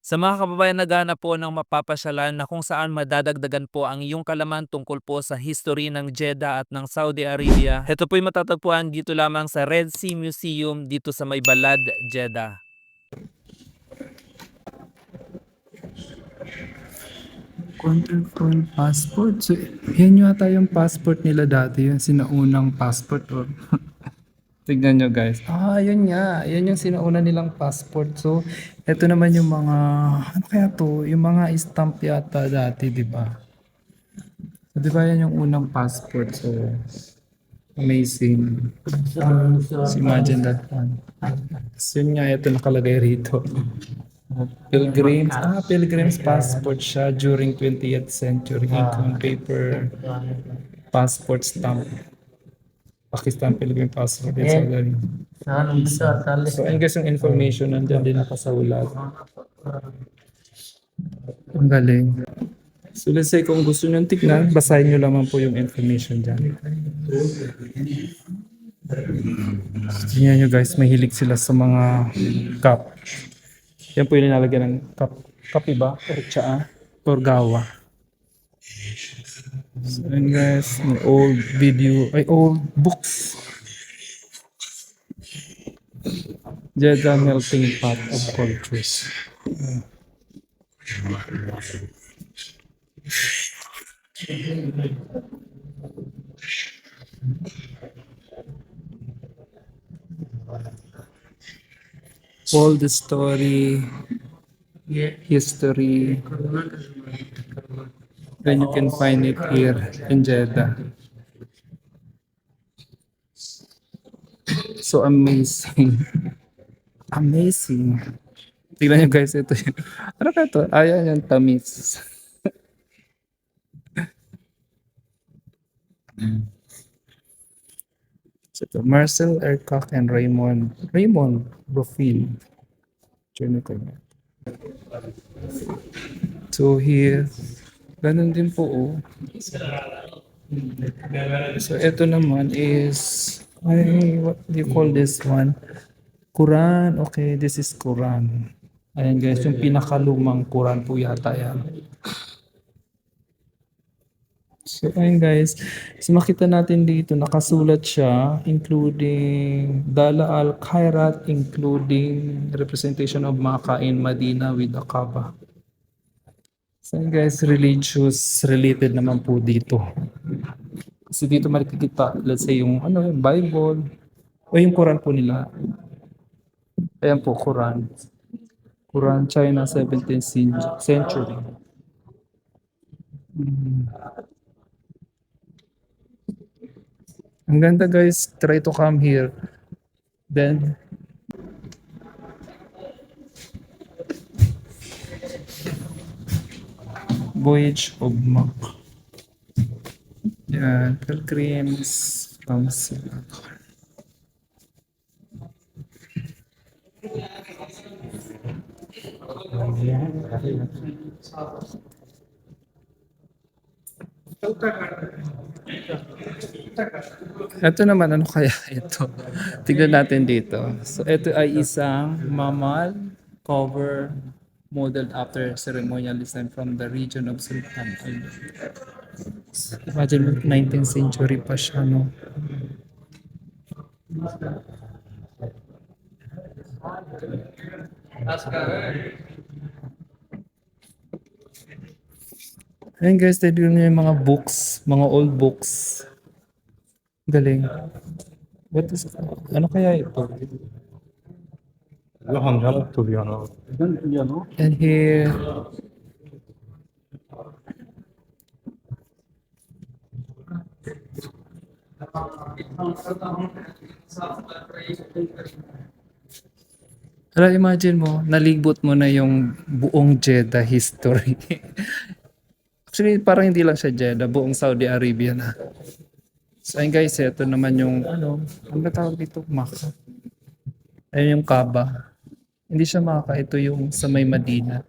Sa mga kababayan naghahanap po ng mapapasyalan na kung saan madadagdagan po ang iyong kalaman tungkol po sa history ng Jeddah at ng Saudi Arabia, ito po'y matatagpuan dito lamang sa Red Sea Museum dito sa May Balad, Jeddah. Counterfoil passport. So, yan yata yung passport nila dati, yung sinaunang passport. Or tignan nyo guys. Yun nga. Yan yung sinauna nilang passport. So, eto naman yung mga, ano kaya to? Yung mga stamp yata dati, di ba? So, di ba yan yung unang passport? So, amazing. So, imagine that one. So, yun nga, ito nakalagay rito. Pilgrim's passport siya during 20th century. Ink on paper, passport stamp. Pakistan Pilgrim passport. It's already. So, ayun guys yung information nandyan din nakasaulat. Ang galing. So, let's say kung gusto nyo tignan, basahin nyo lamang po yung information dyan. Tingnan nyo guys, mahilig sila sa mga cup. Yan po yung nilalagyan ng kape ba? Or tsaa? Or gawa. So, and guys, may old video, old books. Jeddah melting pot of cultures. All the story, history, then you can find it here in Jeddah. So amazing. Amazing. Tignan nyo guys, ito yun. Ano ka ito? Ayan yung tamis. So ito, Marcel Ercock and Raymond Brofil. So here, ganun din po oh. So ito naman is, what do you call this one? Quran. Okay, this is Quran. Ayan guys, yung pinakalumang Quran po yata yan. So ayun guys, so makita natin dito nakasulat siya including Dala al-Khairat, including representation of Makkah in Medina with the Kaaba. So ayun guys, religious related naman po dito. Kasi dito makikita, let's say yung yung Bible o yung Quran po nila. Ayan po, Quran. Quran, China, 17th century. Ang ganda guys, try to come here. Then, Voyage of Mac. Yan, pilgrims from Sila. Ito naman, ano kaya ito? Tignan natin dito. So, ito ay isang mamal cover modeled after ceremonial design from the region of Sultan Island. Imagine mo, 19th century pa siya, no? Ayan guys, tayo nyo yung mga books, mga old books. Galing. What is, ano kaya ito? And here, imagine mo, nalibot mo na yung buong Jeddah history. Actually, parang hindi lang siya Jeddah, buong Saudi Arabia na. So, ayun guys, ito naman yung, ano ba tawag dito? Makkah. Ayun yung Kaaba. Hindi siya Makkah, ito yung sa may Medina.